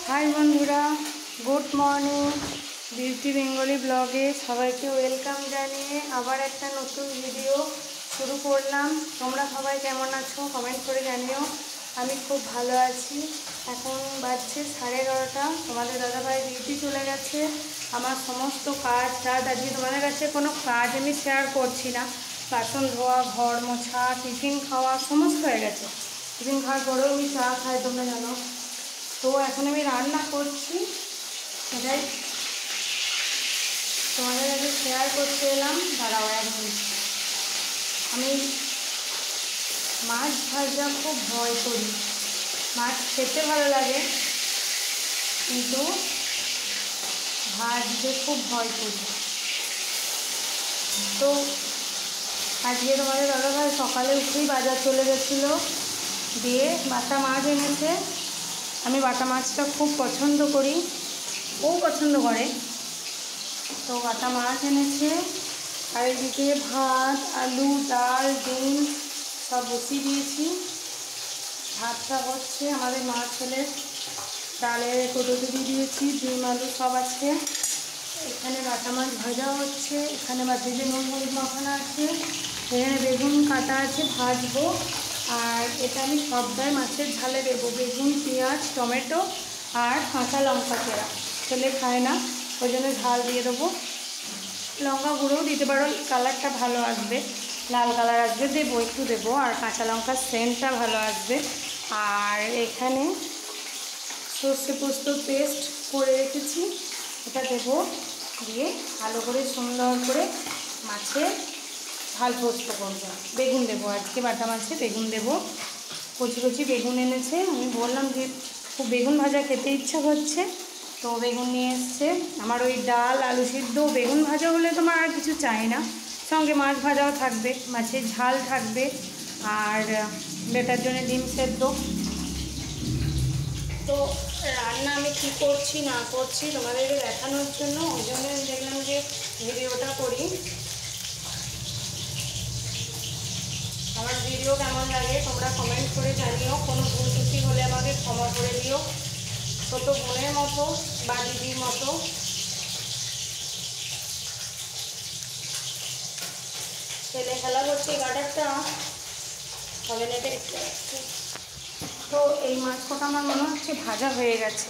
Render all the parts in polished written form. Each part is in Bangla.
हाई बंधुरा गुड मर्निंग बिउटी बेंगली ब्लगे सबाइके वेलकाम जानिए आबार एक नतून भिडियो शुरू करलाम। तोमरा सबाई केमन आछो कमेंट करे जानियो। आमी खूब भालो आछि। एखन बाजছে 11:30। तोमादेर दादा भाई डिउटी चले गेছে। आमार समस्त काज टाज आजके तोमादेर काछे कोनो काज आमी शेयर करछि ना। बासन धोआ घर मोछा टिफिन खावा समस्त हये गेছে। टिफिन खाওয়ার পরেও আমি চা খাই তোমরা জানো। तो এখন আমি রান্না করছি সেটাই তোমাদের কাছে শেয়ার করতে এলাম। দাঁড়াও এক মিনিট। আমি মাছ ভাজা খুব ভয় করি। মাছ খেতে ভালো লাগে কিন্তু ভাজতে খুব ভয় করি। তো আজকে তোমাদের দাদাভাই সকালে উঠেই বাজার চলে গেছিলো, দিয়ে বাটা মাছ এনেছে। আমি বাটা মাছটা খুব পছন্দ করি, ও পছন্দ করে। তো বাটা মাছ এনেছে আর এদিকে ভাত আলু ডাল ডিম সব বসিয়ে দিয়েছি। ভাতটা হচ্ছে, আমাদের মা ছেলের ডালের কৌটোতে দিয়ে দিয়েছি, ডিম আলু সব আছে। এখানে বাটা মাছ ভাজা হচ্ছে, এখানে বাটিতে নুন হলুদ মাখানো আছে, এখানে বেগুন কাটা আছে ভাজবো। আর এটা আমি সবটাই মাছের ঝালে দেবো, বেগুন পেঁয়াজ টমেটো আর কাঁচা লঙ্কা চেরা। ছেলে খায় না ওই জন্য ঝাল দিয়ে দেবো। লঙ্কা গুঁড়োও দিতে পারো, কালারটা ভালো আসবে, লাল কালার আসবে, দেবো একটু দেবো। আর কাঁচা লঙ্কার সেন্টটা ভালো আসবে। আর এখানে সর্ষে পোস্ত পেস্ট করে রেখেছি, এটা দেবো, দিয়ে ভালো করে সুন্দর করে মাছে ঝাল পোস্ত করবো। বেগুন দেবো, আজকে বাটা মাছে বেগুন দেবো। কচি কচি বেগুন এনেছে। আমি বললাম যে খুব বেগুন ভাজা খেতে ইচ্ছা করছে, তো বেগুন নিয়ে এসছে। আমার ওই ডাল আলু সিদ্ধ বেগুন ভাজা হলে তোমার আর কিছু চাই না, সঙ্গে মাছ ভাজাও থাকবে, মাছের ঝাল থাকবে, আর বেটার জন্য ডিম সেদ্ধ। তো রান্না আমি কী করছি না করছি তোমাদেরকে দেখানোর জন্য, ওই জন্য আমি দেখলাম যে ভিডিওটা করি। আমার ভিডিও কেমন লাগে তোমরা কমেন্ট করে জানিও। কোনো ভুল ত্রুটি হলে আমাকে ক্ষমা করে দিও, ছোটো বোনের মতো বা দিদির মতো। ছেলে খেলা করছে, গার্ডারটা হবে না একটু। তো এই মাছ কটা আমার মনে হচ্ছে ভাজা হয়ে গেছে,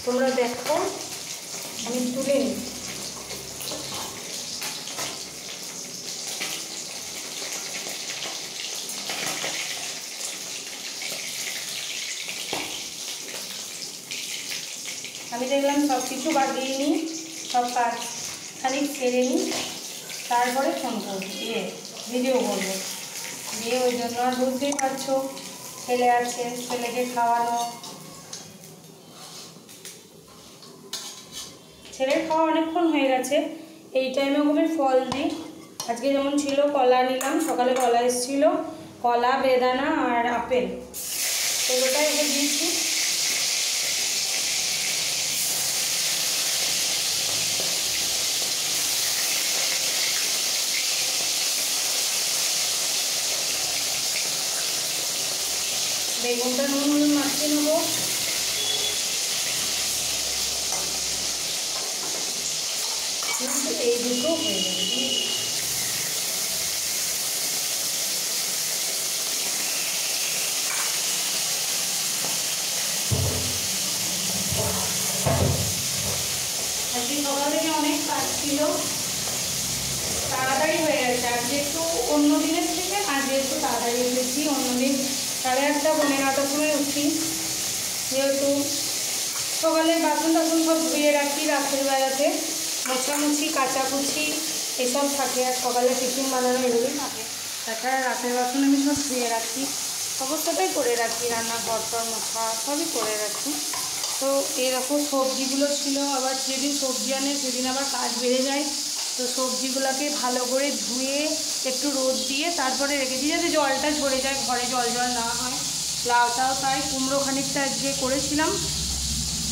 তোমরা দেখো। আমি তুলে নিই। আমি দেখলাম সব কিছু বাগিয়ে নিই, সব কাজ খালি সেরে নিই, তারপরে ফোন করবো, ভিডিও করবো। দিয়ে ওই জন্য আর বুঝতেই পারছো, ছেলে আছে, ছেলেকে খাওয়ানো, ছেলের খাওয়া অনেকক্ষণ হয়ে গেছে। এই টাইমে ওকে ফল দিই। আজকে যেমন ছিল কলা নিলাম, সকালে কলা এসেছিলো, কলা বেদানা আর আপেল, এগুলোটাই ওকে দিয়েছি। বেগুনটা নুন হলুদ মাখিয়ে নেবো। এই দুটো হয়ে যাবে। আজকে সকাল থেকে অনেক কাজ ছিল, তাড়াতাড়ি হয়ে গেছে। আজকে একটু অন্য দিনের থেকে আজকে একটু তাড়াতাড়ি উঠেছি। অন্যদিন 8:30 পৌনে 9টার সময় উঠি, যেহেতু সকালে বাসন টাসন সব ধুয়ে রাখি, রাতের বেলাতে মোছামুছি কাচাকুচি এসব থাকে, আর সকালে টিফিন বানানো এগুলোই থাকে। তাছাড়া রাতের বাসন আমি সব ধুয়ে রাখি, অবস্থাটাই করে রাখি, রান্না ঘর মোছা সবই করে রাখি। তো এরকম সবজিগুলো ছিল, আবার যেদিন সবজি আনে সেদিন আবার কাজ বেড়ে যায়। তো সবজিগুলোকে ভালো করে ধুয়ে একটু রোদ দিয়ে তারপরে রেখেছি, যাতে জলটা ঝরে যায়, ঘরে জল জল না হয়। লাউটাও তাই, কুমড়ো খানিকটা আজকে করেছিলাম,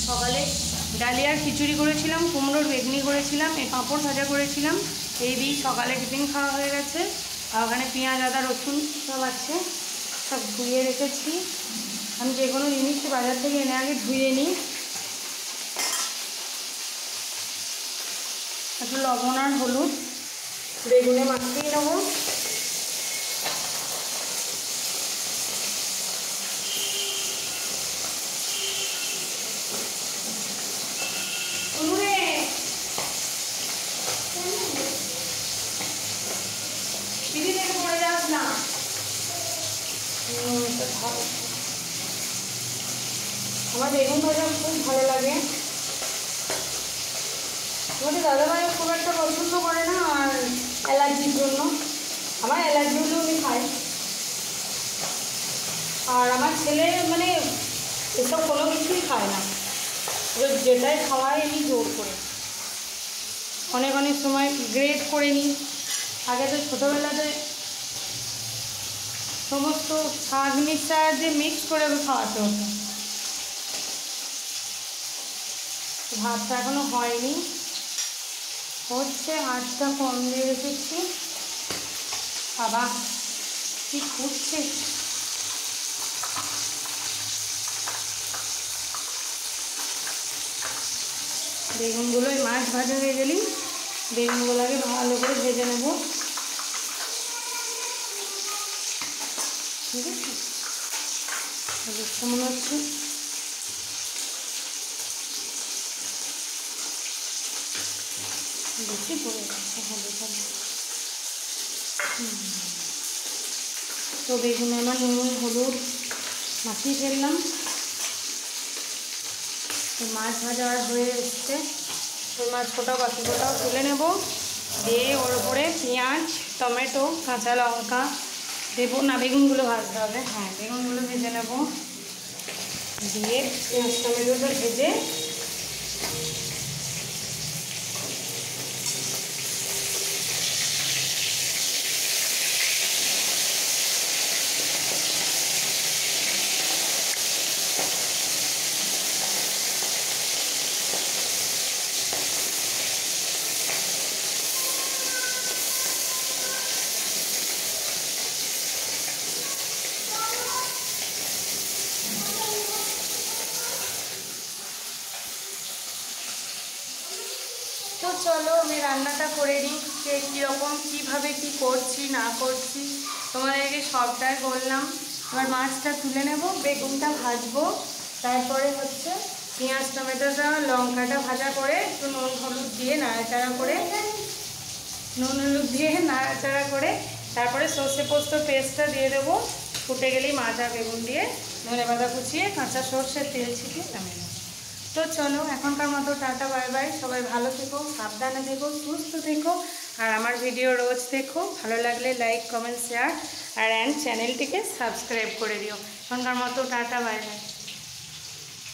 সকালে ডালিয়ার খিচুড়ি করেছিলাম, কুমড়োর বেগনি করেছিলাম, এই পাঁপড় ভাজা করেছিলাম। এই দিই সকালে টিফিন খাওয়া হয়ে গেছে। আর ওখানে পেঁয়াজ আদা রসুন সব আছে, সব ধুয়ে রেখেছি। আমি যে কোনো জিনিস বাজার থেকে এনে আগে ধুয়ে নিই, একটু লবণ আর হলুদ বেগুনে মাখিয়ে নেবো। দিদি থেকে পড়ে যাস না। আমার বেগুন ভাজা খুব ভালো লাগে। আমাদের দাদাভাই খুব একটা পছন্দ করে না, আর অ্যালার্জির জন্য। আমার অ্যালার্জি হলেও আমি খাই। আর আমার ছেলে মানে এসব কোনো কিছুই খায় না, যেটাই খাওয়াই আমি জোর করে। অনেক অনেক সময় গ্রেট করে নিই। আগে তো ছোটোবেলাতে সমস্ত শাক মিক্সার দিয়ে মিক্স করে খাওয়াতে হতো। ভাতটা এখনো হয়নি, হচ্ছে। আঁচটা কম দিয়ে রেখেছি। বাবা কি ফুটছে! বেগুনগুলো মাছ ভাজা হয়ে গেলেই বেগুনগুলোকে ভালো করে ভেজে নেব। ঠিক আছে, দেখতে মনে হচ্ছে বেশি পড়ে যাচ্ছে। তো বেগুনে আমার নুন হলুদ মাখিয়ে ফেললাম। মাছ ভাজা হয়ে এসছে। ওই মাছ কোটাও বাকি কোটাও তুলে নেব, দিয়ে ওর উপরে পেঁয়াজ টমেটো কাঁচা লঙ্কা দেবো। না, বেগুনগুলো ভাজতে হবে। হ্যাঁ, বেগুনগুলো ভেজে নেব, দিয়ে পেঁয়াজ টমেটোটা ভেজে তো চলো আমি রান্নাটা করে নিই। কীরকম কীভাবে কী করছি না করছি তোমাদেরকে সবটাই বললাম। এবার মাছটা তুলে নেব, বেগুনটা ভাজবো, তারপরে হচ্ছে পেঁয়াজ টমেটোটা লঙ্কাটা ভাজা করে একটু নুন হলুদ দিয়ে নাড়াচাড়া করে তারপরে সর্ষে পোস্ত পেস্টটা দিয়ে দেবো। ফুটে গেলেই মাছ আর বেগুন দিয়ে ধনে পাতা কুচিয়ে কাঁচা সর্ষের তেল ছিটিয়ে নামিয়ে নেবো। তো চলো এখনকার মতো টাটা বাই বাই। সবাই ভালো থেকো, সাবধানে থেকো, সুস্থ থেকো, আর আমার ভিডিও রোজ দেখো। ভালো লাগলে লাইক কমেন্ট শেয়ার আর চ্যানেলটিকে সাবস্ক্রাইব করে দিও। এখনকার মতো টাটা বাই বাই।